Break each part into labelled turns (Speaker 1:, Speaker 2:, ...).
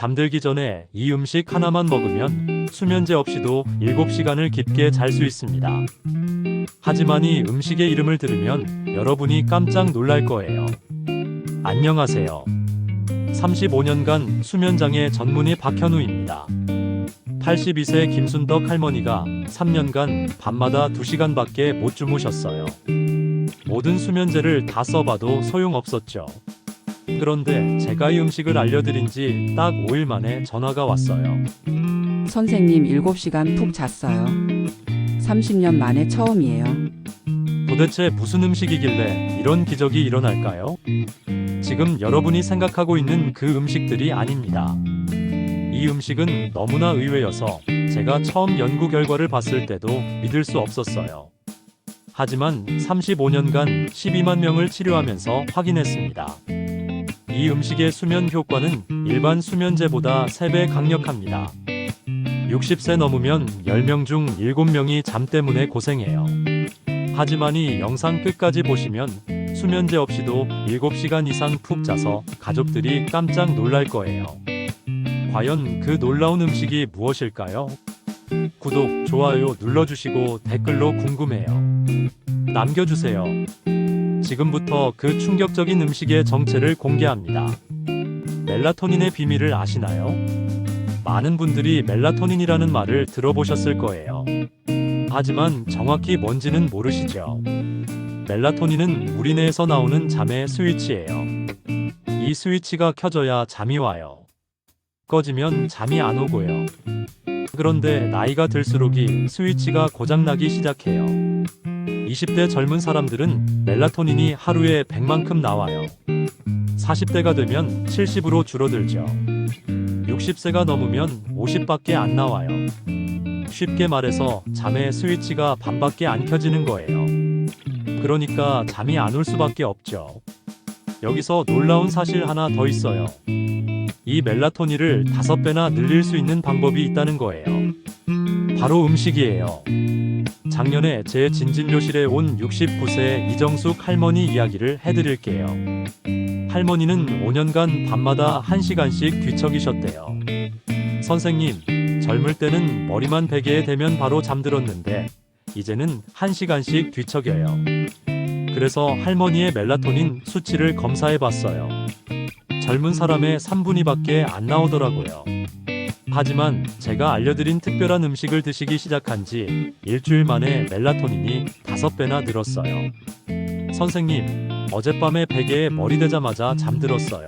Speaker 1: 잠들기 전에 이 음식 하나만 먹으면 수면제 없이도 7시간을 깊게 잘 수 있습니다. 하지만 이 음식의 이름을 들으면 여러분이 깜짝 놀랄 거예요. 안녕하세요. 35년간 수면장애 전문의 박현우입니다. 82세 김순덕 할머니가 3년간 밤마다 2시간밖에 못 주무셨어요. 모든 수면제를 다 써봐도 소용없었죠. 그런데 제가 이 음식을 알려드린 지 딱 5일 만에 전화가 왔어요.
Speaker 2: 선생님 7시간 푹 잤어요. 30년 만에 처음이에요.
Speaker 1: 도대체 무슨 음식이길래 이런 기적이 일어날까요? 지금 여러분이 생각하고 있는 그 음식들이 아닙니다. 이 음식은 너무나 의외여서 제가 처음 연구 결과를 봤을 때도 믿을 수 없었어요. 하지만 35년간 12만 명을 치료하면서 확인했습니다. 이 음식의 수면 효과는 일반 수면제보다 3배 강력합니다. 60세 넘으면 10명 중 7명이 잠 때문에 고생해요. 하지만 이 영상 끝까지 보시면 수면제 없이도 7시간 이상 푹 자서 가족들이 깜짝 놀랄 거예요. 과연 그 놀라운 음식이 무엇일까요? 구독, 좋아요 눌러주시고 댓글로 궁금해요. 남겨주세요. 지금부터 그 충격적인 음식의 정체를 공개합니다. 멜라토닌의 비밀을 아시나요? 많은 분들이 멜라토닌이라는 말을 들어보셨을 거예요. 하지만 정확히 뭔지는 모르시죠? 멜라토닌은 우리 뇌에서 나오는 잠의 스위치예요. 이 스위치가 켜져야 잠이 와요. 꺼지면 잠이 안 오고요. 그런데 나이가 들수록 이 스위치가 고장나기 시작해요. 20대 젊은 사람들은 멜라토닌이 하루에 100만큼 나와요. 40대가 되면 70으로 줄어들죠. 60세가 넘으면 50밖에 안 나와요. 쉽게 말해서 잠의 스위치가 반밖에 안 켜지는 거예요. 그러니까 잠이 안 올 수밖에 없죠. 여기서 놀라운 사실 하나 더 있어요. 이 멜라토닌을 5배나 늘릴 수 있는 방법이 있다는 거예요. 바로 음식이에요. 작년에 제 진진료실에 온 69세 이정숙 할머니 이야기를 해드릴게요. 할머니는 5년간 밤마다 1시간씩 뒤척이셨대요. 선생님, 젊을 때는 머리만 베개에 대면 바로 잠들었는데 이제는 1시간씩 뒤척여요. 그래서 할머니의 멜라토닌 수치를 검사해봤어요. 젊은 사람의 3분의 2밖에 안 나오더라고요. 하지만 제가 알려드린 특별한 음식을 드시기 시작한 지 일주일 만에 멜라토닌이 5배나 늘었어요. 선생님, 어젯밤에 베개에 머리 대자마자 잠들었어요.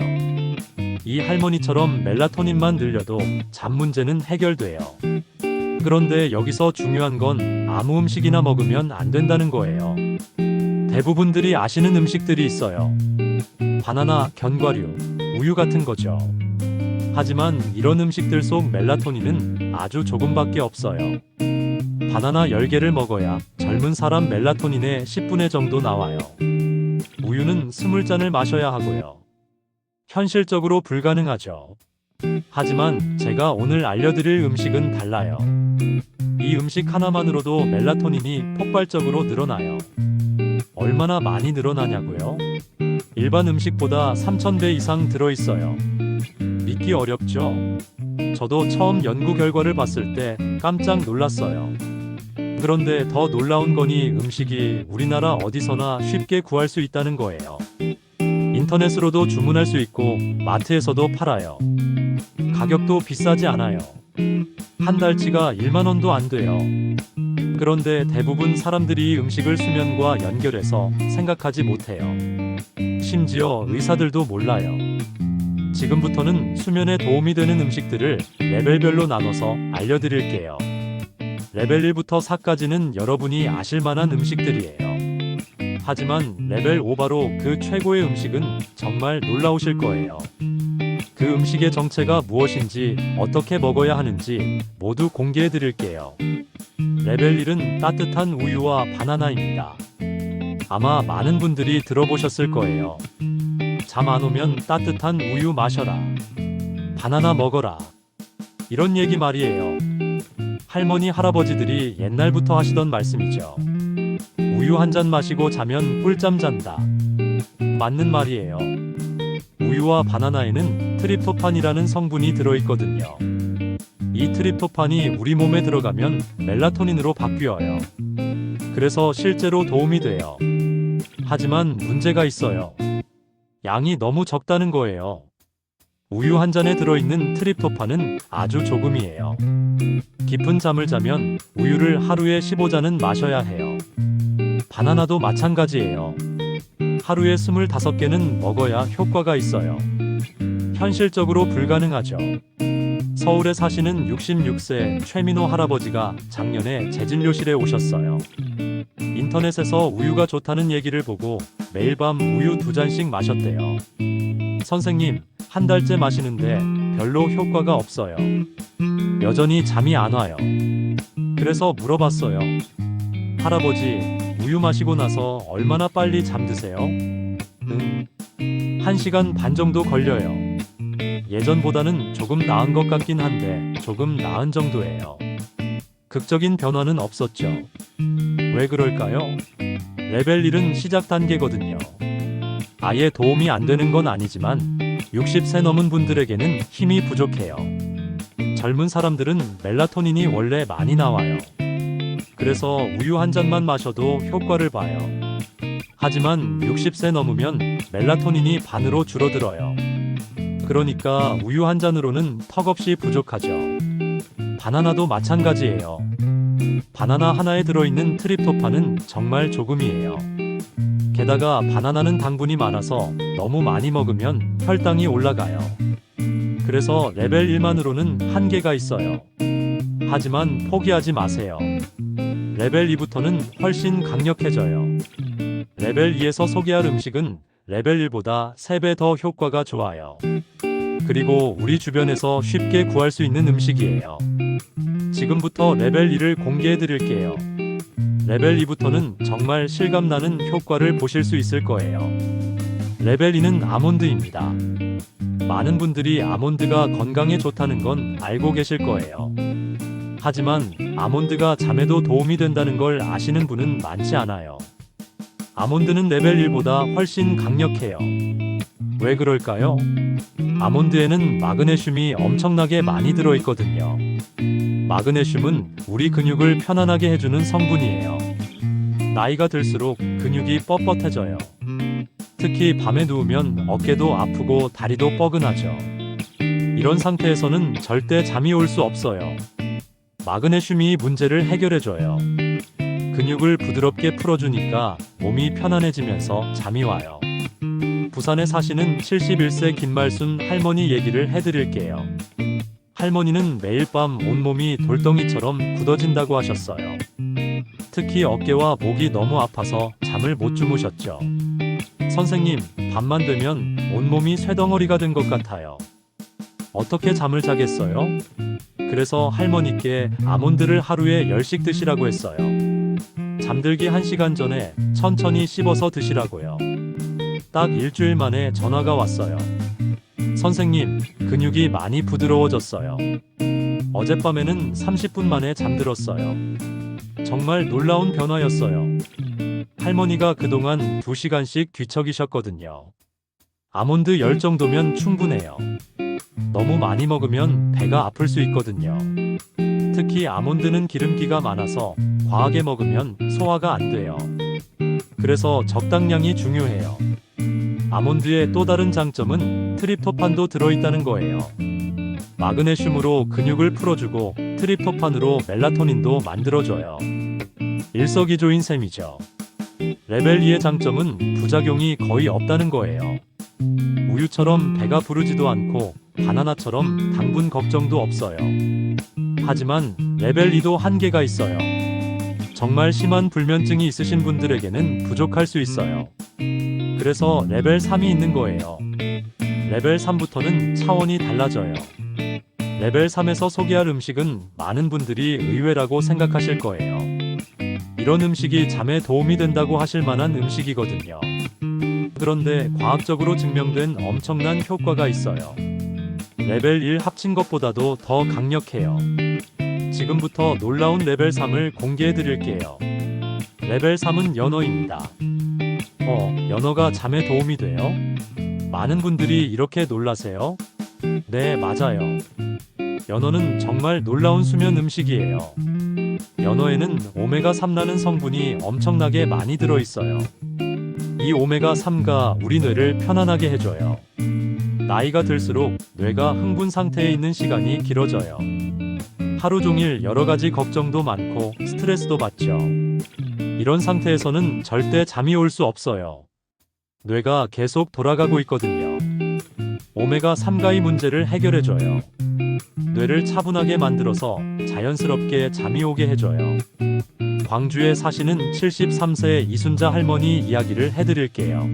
Speaker 1: 이 할머니처럼 멜라토닌만 늘려도 잠 문제는 해결돼요. 그런데 여기서 중요한 건 아무 음식이나 먹으면 안 된다는 거예요. 대부분들이 아시는 음식들이 있어요. 바나나, 견과류, 우유 같은 거죠. 하지만 이런 음식들 속 멜라토닌은 아주 조금밖에 없어요. 바나나 10개를 먹어야 젊은 사람 멜라토닌의 10분의 정도 나와요. 우유는 20잔을 마셔야 하고요. 현실적으로 불가능하죠. 하지만 제가 오늘 알려드릴 음식은 달라요. 이 음식 하나만으로도 멜라토닌이 폭발적으로 늘어나요. 얼마나 많이 늘어나냐고요? 일반 음식보다 3000배 이상 들어있어요. 믿기 어렵죠? 저도 처음 연구 결과를 봤을 때 깜짝 놀랐어요. 그런데 더 놀라운 거니 음식이 우리나라 어디서나 쉽게 구할 수 있다는 거예요. 인터넷으로도 주문할 수 있고 마트에서도 팔아요. 가격도 비싸지 않아요. 한 달치가 1만 원도 안 돼요. 그런데 대부분 사람들이 이 음식을 수면과 연결해서 생각하지 못해요. 심지어 의사들도 몰라요. 지금부터는 수면에 도움이 되는 음식들을 레벨별로 나눠서 알려드릴게요. 레벨 1부터 4까지는 여러분이 아실 만한 음식들이에요. 하지만 레벨 5 바로 그 최고의 음식은 정말 놀라우실 거예요. 그 음식의 정체가 무엇인지 어떻게 먹어야 하는지 모두 공개해 드릴게요. 레벨 1은 따뜻한 우유와 바나나입니다. 아마 많은 분들이 들어보셨을 거예요. 잠 안 오면 따뜻한 우유 마셔라. 바나나 먹어라. 이런 얘기 말이에요. 할머니, 할아버지들이 옛날부터 하시던 말씀이죠. 우유 한 잔 마시고 자면 꿀잠 잔다. 맞는 말이에요. 우유와 바나나에는 트립토판이라는 성분이 들어있거든요. 이 트립토판이 우리 몸에 들어가면 멜라토닌으로 바뀌어요. 그래서 실제로 도움이 돼요. 하지만 문제가 있어요. 양이 너무 적다는 거예요. 우유 한 잔에 들어있는 트립토판은 아주 조금이에요. 깊은 잠을 자면 우유를 하루에 15잔은 마셔야 해요. 바나나도 마찬가지예요. 하루에 25개는 먹어야 효과가 있어요. 현실적으로 불가능하죠. 서울에 사시는 66세 최민호 할아버지가 작년에 제 진료실에 오셨어요. 인터넷에서 우유가 좋다는 얘기를 보고 매일 밤 우유 2잔씩 마셨대요. 선생님, 한 달째 마시는데 별로 효과가 없어요. 여전히 잠이 안 와요. 그래서 물어봤어요. 할아버지, 우유 마시고 나서 얼마나 빨리 잠드세요? 1시간 반 정도 걸려요. 예전보다는 조금 나은 것 같긴 한데 조금 나은 정도예요. 극적인 변화는 없었죠. 왜 그럴까요? 레벨 1은 시작 단계거든요. 아예 도움이 안 되는 건 아니지만 60세 넘은 분들에게는 힘이 부족해요. 젊은 사람들은 멜라토닌이 원래 많이 나와요. 그래서 우유 한 잔만 마셔도 효과를 봐요. 하지만 60세 넘으면 멜라토닌이 반으로 줄어들어요. 그러니까 우유 한 잔으로는 턱없이 부족하죠. 바나나도 마찬가지예요. 바나나 하나에 들어있는 트립토판은 정말 조금이에요. 게다가 바나나는 당분이 많아서 너무 많이 먹으면 혈당이 올라가요. 그래서 레벨 1만으로는 한계가 있어요. 하지만 포기하지 마세요. 레벨 2부터는 훨씬 강력해져요. 레벨 2에서 소개할 음식은 레벨 1보다 3배 더 효과가 좋아요. 그리고 우리 주변에서 쉽게 구할 수 있는 음식이에요. 지금부터 레벨 2를 공개해 드릴게요. 레벨 2부터는 정말 실감나는 효과를 보실 수 있을 거예요. 레벨 2는 아몬드입니다. 많은 분들이 아몬드가 건강에 좋다는 건 알고 계실 거예요. 하지만 아몬드가 잠에도 도움이 된다는 걸 아시는 분은 많지 않아요. 아몬드는 레벨 1보다 훨씬 강력해요. 왜 그럴까요? 아몬드에는 마그네슘이 엄청나게 많이 들어있거든요. 마그네슘은 우리 근육을 편안하게 해주는 성분이에요. 나이가 들수록 근육이 뻣뻣해져요. 특히 밤에 누우면 어깨도 아프고 다리도 뻐근하죠. 이런 상태에서는 절대 잠이 올 수 없어요. 마그네슘이 문제를 해결해줘요. 근육을 부드럽게 풀어주니까 몸이 편안해지면서 잠이 와요. 부산에 사시는 71세 김말순 할머니 얘기를 해드릴게요. 할머니는 매일 밤 온몸이 돌덩이처럼 굳어진다고 하셨어요. 특히 어깨와 목이 너무 아파서 잠을 못 주무셨죠. 선생님, 밤만 되면 온몸이 쇠덩어리가 된 것 같아요. 어떻게 잠을 자겠어요? 그래서 할머니께 아몬드를 하루에 10씩 드시라고 했어요. 잠들기 1시간 전에 천천히 씹어서 드시라고요. 딱 일주일 만에 전화가 왔어요. 선생님, 근육이 많이 부드러워졌어요. 어젯밤에는 30분 만에 잠들었어요. 정말 놀라운 변화였어요. 할머니가 그동안 2시간씩 뒤척이셨거든요. 아몬드 10 정도면 충분해요. 너무 많이 먹으면 배가 아플 수 있거든요. 특히 아몬드는 기름기가 많아서 과하게 먹으면 소화가 안 돼요. 그래서 적당량이 중요해요. 아몬드의 또 다른 장점은 트립토판도 들어있다는 거예요. 마그네슘으로 근육을 풀어주고 트립토판으로 멜라토닌도 만들어줘요. 일석이조인 셈이죠. 레벨 2의 장점은 부작용이 거의 없다는 거예요. 우유처럼 배가 부르지도 않고 바나나처럼 당분 걱정도 없어요. 하지만 레벨 2도 한계가 있어요. 정말 심한 불면증이 있으신 분들에게는 부족할 수 있어요. 그래서 레벨 3이 있는 거예요. 레벨 3부터는 차원이 달라져요. 레벨 3에서 소개할 음식은 많은 분들이 의외라고 생각하실 거예요. 이런 음식이 잠에 도움이 된다고 하실 만한 음식이거든요. 그런데 과학적으로 증명된 엄청난 효과가 있어요. 레벨 1 합친 것보다도 더 강력해요. 지금부터 놀라운 레벨 3을 공개해 드릴게요. 레벨 3은 연어입니다. 연어가 잠에 도움이 돼요? 많은 분들이 이렇게 놀라세요? 네, 맞아요. 연어는 정말 놀라운 수면 음식이에요. 연어에는 오메가3라는 성분이 엄청나게 많이 들어있어요. 이 오메가3가 우리 뇌를 편안하게 해줘요. 나이가 들수록 뇌가 흥분 상태에 있는 시간이 길어져요. 하루 종일 여러 가지 걱정도 많고 스트레스도 받죠. 이런 상태에서는 절대 잠이 올 수 없어요. 뇌가 계속 돌아가고 있거든요. 오메가3가 이 문제를 해결해줘요. 뇌를 차분하게 만들어서 자연스럽게 잠이 오게 해줘요. 광주에 사시는 73세 이순자 할머니 이야기를 해드릴게요.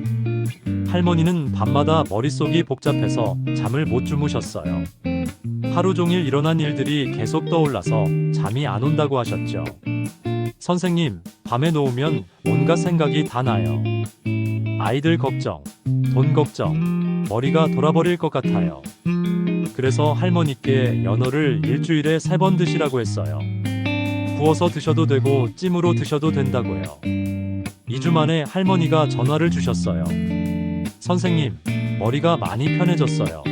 Speaker 1: 할머니는 밤마다 머릿속이 복잡해서 잠을 못 주무셨어요. 하루 종일 일어난 일들이 계속 떠올라서 잠이 안 온다고 하셨죠. 선생님, 밤에 놓으면 온갖 생각이 다 나요. 아이들 걱정, 돈 걱정, 머리가 돌아버릴 것 같아요. 그래서 할머니께 연어를 일주일에 3번 드시라고 했어요. 구워서 드셔도 되고 찜으로 드셔도 된다고요. 2주 만에 할머니가 전화를 주셨어요. 선생님, 머리가 많이 편해졌어요.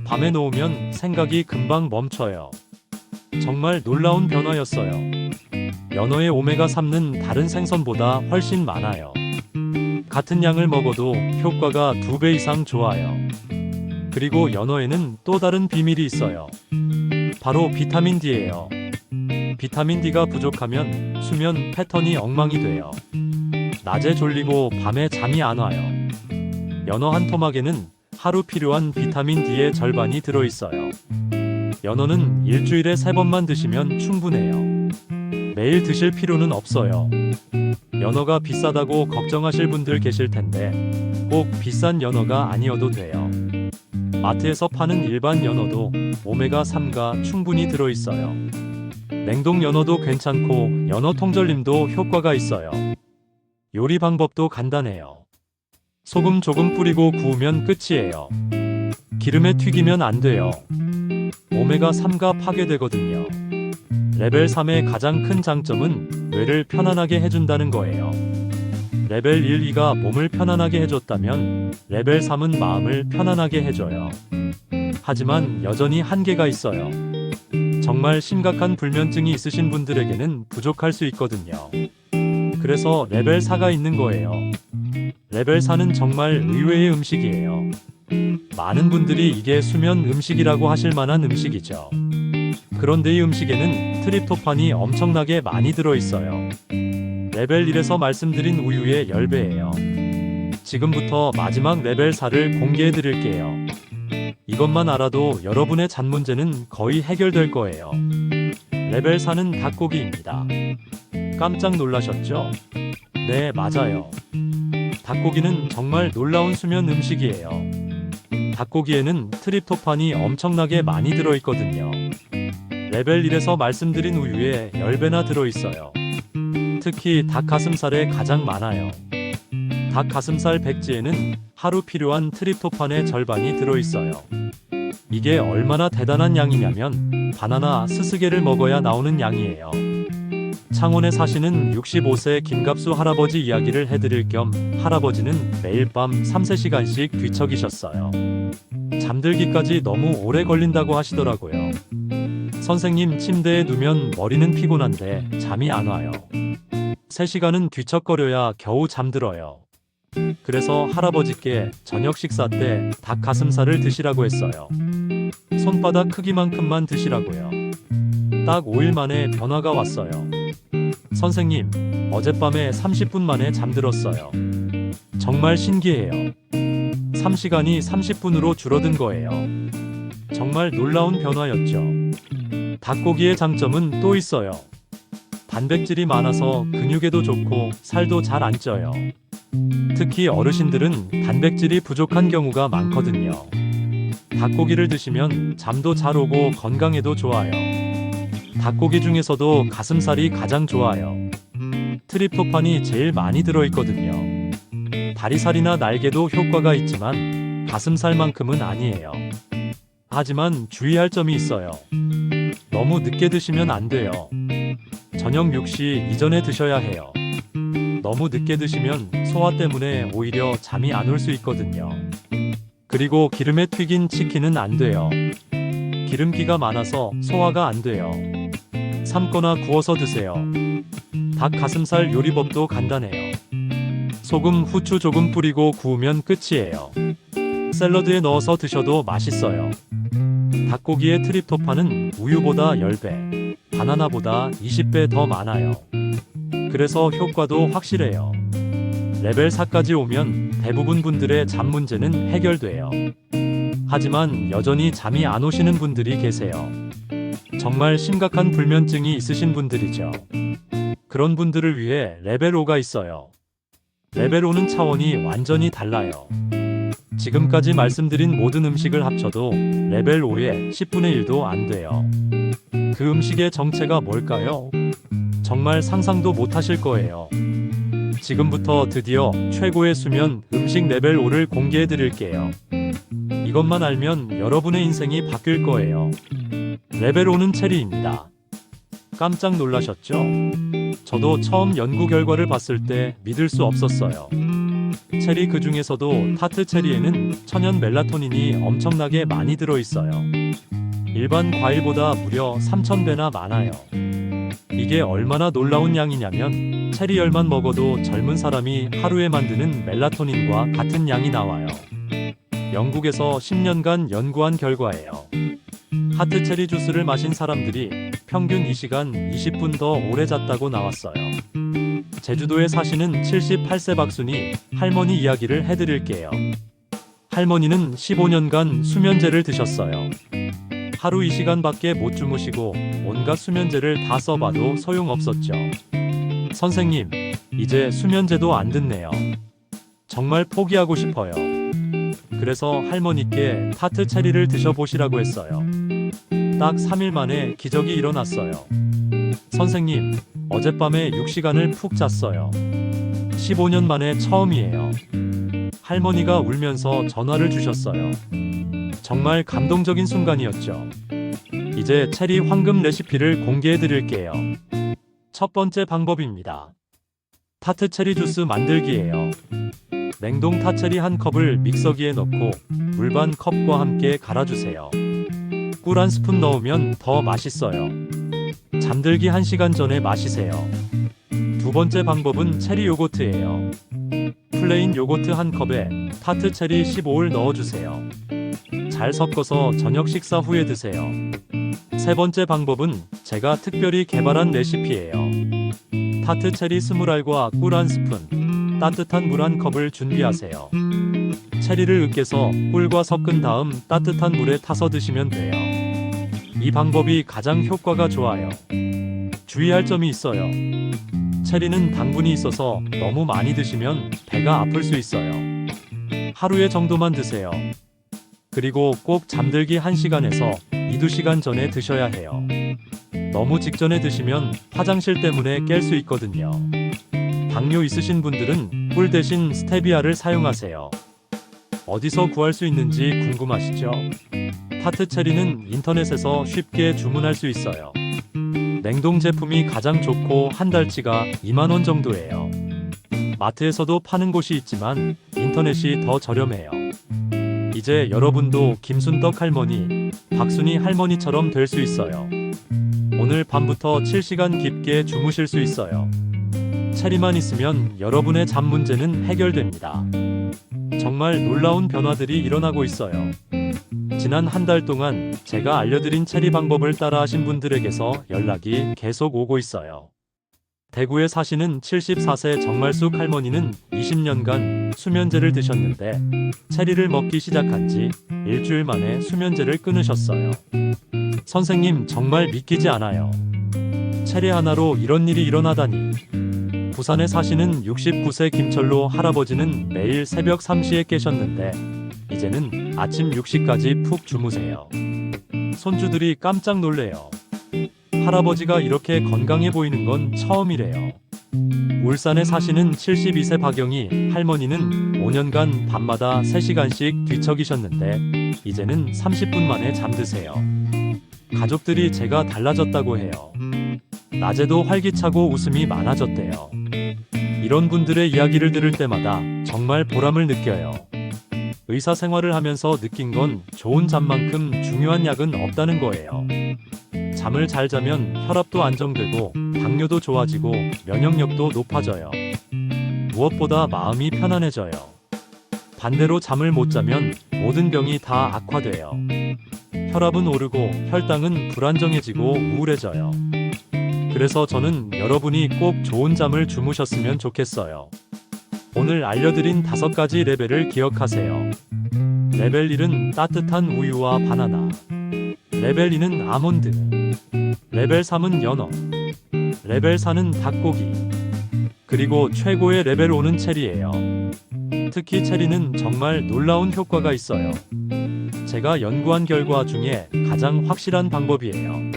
Speaker 1: 밤에 놓으면 생각이 금방 멈춰요. 정말 놀라운 변화였어요. 연어의 오메가3는 다른 생선보다 훨씬 많아요. 같은 양을 먹어도 효과가 2배 이상 좋아요. 그리고 연어에는 또 다른 비밀이 있어요. 바로 비타민 D예요. 비타민 D가 부족하면 수면 패턴이 엉망이 돼요. 낮에 졸리고 밤에 잠이 안 와요. 연어 한 토막에는 하루 필요한 비타민 D의 절반이 들어있어요. 연어는 일주일에 3번만 드시면 충분해요. 매일 드실 필요는 없어요. 연어가 비싸다고 걱정하실 분들 계실 텐데 꼭 비싼 연어가 아니어도 돼요. 마트에서 파는 일반 연어도 오메가3가 충분히 들어있어요. 냉동 연어도 괜찮고 연어 통절림도 효과가 있어요. 요리 방법도 간단해요. 소금 조금 뿌리고 구우면 끝이에요. 기름에 튀기면 안 돼요. 오메가3가 파괴되거든요. 레벨 3의 가장 큰 장점은 뇌를 편안하게 해준다는 거예요. 레벨 1, 2가 몸을 편안하게 해줬다면 레벨 3은 마음을 편안하게 해줘요. 하지만 여전히 한계가 있어요. 정말 심각한 불면증이 있으신 분들에게는 부족할 수 있거든요. 그래서 레벨 4가 있는 거예요. 레벨 4는 정말 의외의 음식이에요. 많은 분들이 이게 수면 음식이라고 하실 만한 음식이죠. 그런데 이 음식에는 트립토판이 엄청나게 많이 들어있어요. 레벨 1에서 말씀드린 우유의 10배예요. 지금부터 마지막 레벨 4를 공개해 드릴게요. 이것만 알아도 여러분의 잠 문제는 거의 해결될 거예요. 레벨 4는 닭고기입니다. 깜짝 놀라셨죠? 네, 맞아요. 닭고기는 정말 놀라운 수면 음식이에요. 닭고기에는 트립토판이 엄청나게 많이 들어있거든요. 레벨 1에서 말씀드린 우유에 10배나 들어있어요. 특히 닭 가슴살에 가장 많아요. 닭 가슴살 백지에는 하루 필요한 트립토판의 절반이 들어있어요. 이게 얼마나 대단한 양이냐면 바나나 스스개를 먹어야 나오는 양이에요. 창원에 사시는 65세 김갑수 할아버지 이야기를 해드릴 겸 할아버지는 매일 밤 3-4시간씩 뒤척이셨어요. 잠들기까지 너무 오래 걸린다고 하시더라고요. 선생님, 침대에 누면 머리는 피곤한데 잠이 안 와요. 3시간은 뒤척거려야 겨우 잠들어요. 그래서 할아버지께 저녁 식사 때 닭 가슴살을 드시라고 했어요. 손바닥 크기만큼만 드시라고요. 딱 5일 만에 변화가 왔어요. 선생님, 어젯밤에 30분 만에 잠들었어요. 정말 신기해요. 3시간이 30분으로 줄어든 거예요. 정말 놀라운 변화였죠. 닭고기의 장점은 또 있어요. 단백질이 많아서 근육에도 좋고 살도 잘 안 쪄요. 특히 어르신들은 단백질이 부족한 경우가 많거든요. 닭고기를 드시면 잠도 잘 오고 건강에도 좋아요. 닭고기 중에서도 가슴살이 가장 좋아요. 트립토판이 제일 많이 들어있거든요. 다리살이나 날개도 효과가 있지만 가슴살만큼은 아니에요. 하지만 주의할 점이 있어요. 너무 늦게 드시면 안 돼요. 저녁 6시 이전에 드셔야 해요. 너무 늦게 드시면 소화 때문에 오히려 잠이 안 올 수 있거든요. 그리고 기름에 튀긴 치킨은 안 돼요. 기름기가 많아서 소화가 안 돼요. 삶거나 구워서 드세요. 닭 가슴살 요리법도 간단해요. 소금, 후추 조금 뿌리고 구우면 끝이에요. 샐러드에 넣어서 드셔도 맛있어요. 닭고기의 트립토판은 우유보다 10배, 바나나보다 20배 더 많아요. 그래서 효과도 확실해요. 레벨 4까지 오면 대부분 분들의 잠 문제는 해결돼요. 하지만 여전히 잠이 안 오시는 분들이 계세요. 정말 심각한 불면증이 있으신 분들이죠. 그런 분들을 위해 레벨 5가 있어요. 레벨 5는 차원이 완전히 달라요. 지금까지 말씀드린 모든 음식을 합쳐도 레벨 5의 10분의 1도 안 돼요. 그 음식의 정체가 뭘까요? 정말 상상도 못 하실 거예요. 지금부터 드디어 최고의 수면 음식 레벨 5를 공개해 드릴게요. 이것만 알면 여러분의 인생이 바뀔 거예요. 레벨 5는 체리입니다. 깜짝 놀라셨죠? 저도 처음 연구 결과를 봤을 때 믿을 수 없었어요. 체리 그 중에서도 타트 체리에는 천연 멜라토닌이 엄청나게 많이 들어있어요. 일반 과일보다 무려 3000배나 많아요. 이게 얼마나 놀라운 양이냐면 체리 열만 먹어도 젊은 사람이 하루에 만드는 멜라토닌과 같은 양이 나와요. 영국에서 10년간 연구한 결과예요. 하트 체리 주스를 마신 사람들이 평균 2시간 20분 더 오래 잤다고 나왔어요. 제주도에 사시는 78세 박순이 할머니 이야기를 해드릴게요. 할머니는 15년간 수면제를 드셨어요. 하루 2시간밖에 못 주무시고 온갖 수면제를 다 써봐도 소용없었죠. 선생님, 이제 수면제도 안 듣네요. 정말 포기하고 싶어요. 그래서 할머니께 타트 체리를 드셔보시라고 했어요. 딱 3일 만에 기적이 일어났어요. 선생님, 어젯밤에 6시간을 푹 잤어요. 15년 만에 처음이에요. 할머니가 울면서 전화를 주셨어요. 정말 감동적인 순간이었죠. 이제 체리 황금 레시피를 공개해 드릴게요. 첫 번째 방법입니다. 타트 체리 주스 만들기예요. 냉동 타체리 한 컵을 믹서기에 넣고 물 반 컵과 함께 갈아주세요. 꿀 한 스푼 넣으면 더 맛있어요. 잠들기 1시간 전에 마시세요. 두 번째 방법은 체리 요거트예요. 플레인 요거트 한 컵에 타트 체리 15를 넣어주세요. 잘 섞어서 저녁 식사 후에 드세요. 세 번째 방법은 제가 특별히 개발한 레시피예요. 타트 체리 20알과 꿀 한 스푼, 따뜻한 물 한 컵을 준비하세요. 체리를 으깨서 꿀과 섞은 다음 따뜻한 물에 타서 드시면 돼요. 이 방법이 가장 효과가 좋아요. 주의할 점이 있어요. 체리는 당분이 있어서 너무 많이 드시면 배가 아플 수 있어요. 하루에 정도만 드세요. 그리고 꼭 잠들기 1시간에서 2~2시간 전에 드셔야 해요. 너무 직전에 드시면 화장실 때문에 깰 수 있거든요. 당뇨 있으신 분들은 꿀 대신 스테비아를 사용하세요. 어디서 구할 수 있는지 궁금하시죠? 타트 체리는 인터넷에서 쉽게 주문할 수 있어요. 냉동 제품이 가장 좋고 한 달치가 2만원 정도예요. 마트에서도 파는 곳이 있지만 인터넷이 더 저렴해요. 이제 여러분도 김순덕 할머니, 박순희 할머니처럼 될 수 있어요. 오늘 밤부터 7시간 깊게 주무실 수 있어요. 체리만 있으면 여러분의 잠 문제는 해결됩니다. 정말 놀라운 변화들이 일어나고 있어요. 지난 한 달 동안 제가 알려드린 체리 방법을 따라하신 분들에게서 연락이 계속 오고 있어요. 대구에 사시는 74세 정말숙 할머니는 20년간 수면제를 드셨는데 체리를 먹기 시작한 지 일주일 만에 수면제를 끊으셨어요. 선생님, 정말 믿기지 않아요. 체리 하나로 이런 일이 일어나다니. 부산에 사시는 69세 김철로 할아버지는 매일 새벽 3시에 깨셨는데 이제는 아침 6시까지 푹 주무세요. 손주들이 깜짝 놀래요. 할아버지가 이렇게 건강해 보이는 건 처음이래요. 울산에 사시는 72세 박영희 할머니는 5년간 밤마다 3시간씩 뒤척이셨는데 이제는 30분 만에 잠드세요. 가족들이 제가 달라졌다고 해요. 낮에도 활기차고 웃음이 많아졌대요. 이런 분들의 이야기를 들을 때마다 정말 보람을 느껴요. 의사 생활을 하면서 느낀 건 좋은 잠만큼 중요한 약은 없다는 거예요. 잠을 잘 자면 혈압도 안정되고 당뇨도 좋아지고 면역력도 높아져요. 무엇보다 마음이 편안해져요. 반대로 잠을 못 자면 모든 병이 다 악화돼요. 혈압은 오르고 혈당은 불안정해지고 우울해져요. 그래서 저는 여러분이 꼭 좋은 잠을 주무셨으면 좋겠어요. 오늘 알려드린 5가지 레벨을 기억하세요. 레벨 1은 따뜻한 우유와 바나나. 레벨 2는 아몬드. 레벨 3은 연어. 레벨 4는 닭고기. 그리고 최고의 레벨 5는 체리예요. 특히 체리는 정말 놀라운 효과가 있어요. 제가 연구한 결과 중에 가장 확실한 방법이에요.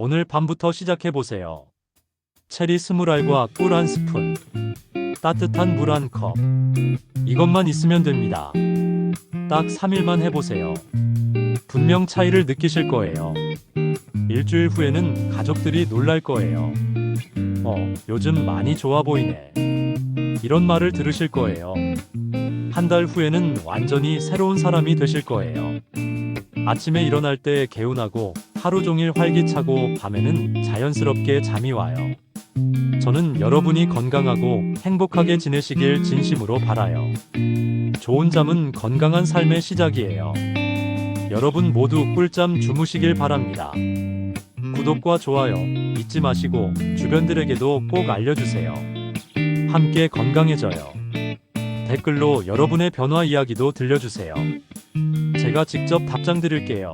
Speaker 1: 오늘 밤부터 시작해보세요. 체리 20알과 꿀 1스푼. 따뜻한 물 1컵. 이것만 있으면 됩니다. 딱 3일만 해보세요. 분명 차이를 느끼실 거예요. 일주일 후에는 가족들이 놀랄 거예요. 요즘 많이 좋아 보이네. 이런 말을 들으실 거예요. 한 달 후에는 완전히 새로운 사람이 되실 거예요. 아침에 일어날 때 개운하고 하루 종일 활기차고 밤에는 자연스럽게 잠이 와요. 저는 여러분이 건강하고 행복하게 지내시길 진심으로 바라요. 좋은 잠은 건강한 삶의 시작이에요. 여러분 모두 꿀잠 주무시길 바랍니다. 구독과 좋아요 잊지 마시고 주변들에게도 꼭 알려주세요. 함께 건강해져요. 댓글로 여러분의 변화 이야기도 들려주세요. 제가 직접 답장 드릴게요.